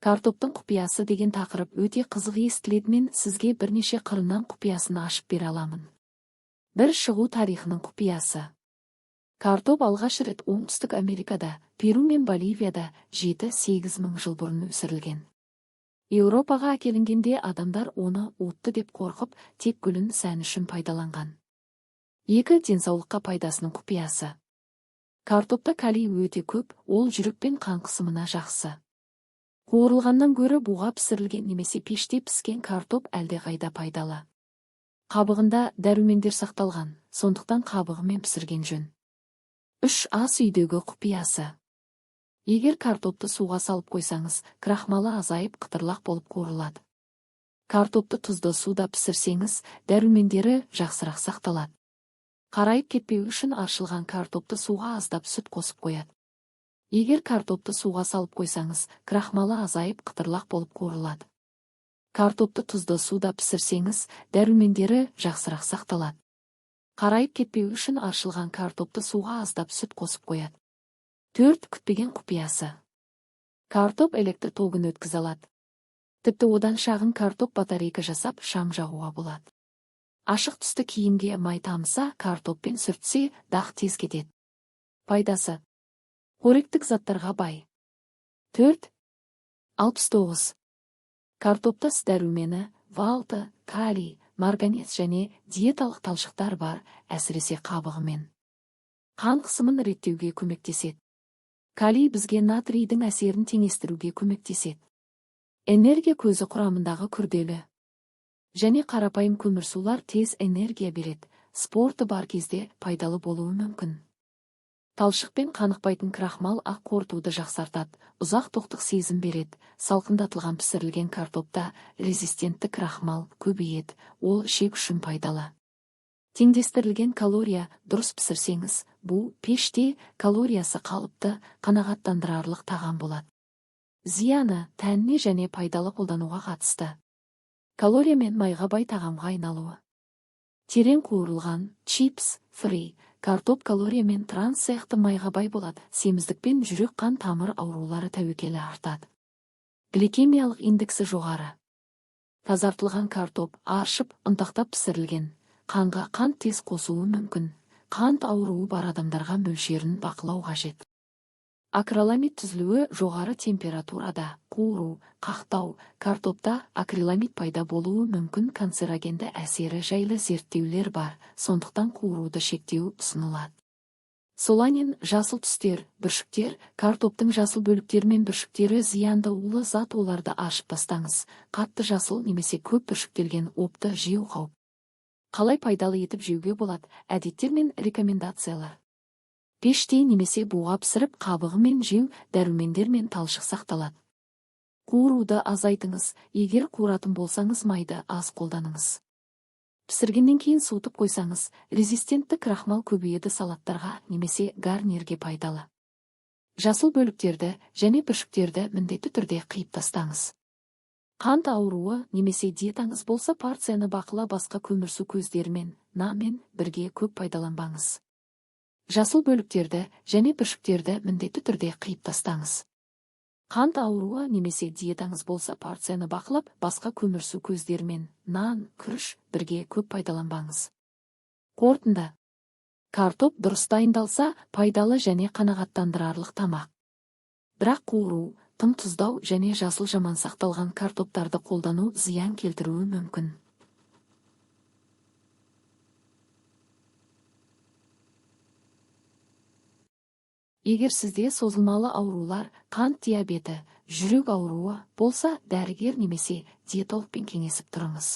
Картоптың құпиясы деген тақырып өте қызық естіледі. Мен сізге бірнеше қырынан құпиясын ашып бере аламын. Бір шығу тарихының құпиясы. Картоп алғаш рет Оңтүстік Америкада, Перу мен Боливияда 7-8 мың жыл бұрын өсірілген. Еуропаға әкелінгенде адамдар оны отты деп қорқып, тек гүлін сән үшін пайдаланған. 2. Денсаулыққа пайдасының құпиясы. Картопта калий өте көп, ол жүрек пен қан қысымына жақсы. Қуырылғаннан гөрі буға пісірілген немесе пеште піскен картоп әлдеқайда пайдалы. Қабығында дәрумендер сақталған, сондықтан қабығымен пісірген жөн. 3. Ас үйдегі құпиясы. Егер картопты суға салып қойсаңыз, крахмалы азайып қытырлақ болып қуырылады. Картопты тұзды суда пісірсеңіз, дәрумендері жақсырақ сақталады. Қарайып кетпеу үшін аршылған картопты суға аздап сүт қосып қояды. Егер картопты суға салып қойсаңыз, крахмалы азайып қытырлақ болып қуырылады. Картопты тұзды суда пісірсеңіз, дәрумендері жақсырақ сақталады. Қарайып кетпеу үшін аршылған картопты суға аздап сүт қосып қояды. 4. Күтпеген құпиясы. Картоп электр тогын өткізе алады. Тіпті одан шағын картоп батарейка жасап шам жағуға болады. Ашық түсті киімге май тамса, картоппен сүртсе, дақ тез кетеді. Пайдасы. Қоректік заттарға бай. 4. 69. Картопта С дәрумені, валты, калий, марганец және диеталық талшықтар бар, әсіресе қабығымен. Қан қысымын реттеуге көмектеседі. Калий бізге натрийдің әсерін теңестіруге көмектеседі. Энергия көзі құрамындағы күрделі және қарапайым көмірсулар тез энергия береді, спорты бар кезде пайдалы болуы мүмкін. Талшықпен қанықпайтын крахмал ақ қорытуды жақсартады, ұзақ тоқтық сезім береді. Салқындатылған пісірілген картопта резистентті крахмал көбейеді, ол ішек үшін пайдалы. Теңдестірілген калория дұрыс пісірсеңіз, бұл пеште калориясы қалыпты, қанағаттандырарлық тағам болады. Зияны тәніне және пайдалы қолдануға қатысты. Калория мен майға бай тағамға айналуы. Терең қуырылған, чипс, фри, картоп калория мен транс сияқты майға бай болады. Семіздік пен жүрек қан тамыр аурулары тәуекелі артады. Гликемиялық индексі жоғары. Тазартылған картоп аршып, ұнтақтап пісірілген. Қанға қант тез қосуы мүмкін. Қант ауруы бар адамдарға мөлшерін бақылау қажет. Акриламид түзілуі жоғары температурада, қуыру, қақтау, картопта акриламид пайда болуы мүмкін. Канцерогенді әсері жайлы зерттеулер бар, сондықтан қуыруды шектеу ұсынылады. Соланин, жасыл түстер, бүршіктер, картоптың жасыл бөліктері мен бүршіктері зиянды улы зат, оларды ашып тастаңыз. Қатты жасыл немесе көп бүршіктелген опты жеу қауіп. Қалай пайдалы етіп жеуге болады? Әдеттер мен рекомендациялар. Пеште немесе буға пісіріп, қабығы мен жеу, дәрумендер мен талшық сақталады. Қуыруды азайтыңыз. Егер қуыратын болсаңыз, майды аз қолданыңыз. Пісіргеннен кейін суытып қойсаңыз, резистентті крахмал көбейеді, салаттарға немесе гарнирге пайдалы. Жасыл бөліктерді және бүршіктерді міндетті түрде қиып тастаңыз. Қант ауруы немесе диетаңыз болса, порцияны бақыла, басқа көмірсу көздерімен, нанмен бірге көп пайдаланбаңыз. Жасыл бөліктерді және бүршіктерді міндетті түрде қиып тастаңыз. Қант ауруы немесе диетаңыз болса, порцияны бақылап, басқа көмірсу көздерімен, нан, күріш бірге көп пайдаланбаңыз. Қорытынды. Картоп дұрыс дайындалса, пайдалы және қанағаттандырарлық тамақ. Бірақ қуыру, тым тұздау және жасыл жаман сақталған картоптарды қолдану зиян келтіруі мүмкін. Егер сізде созылмалы аурулар, қант диабеті, жүрек ауруы болса, дәрігер немесе диетологпен кеңесіп тұрыңыз.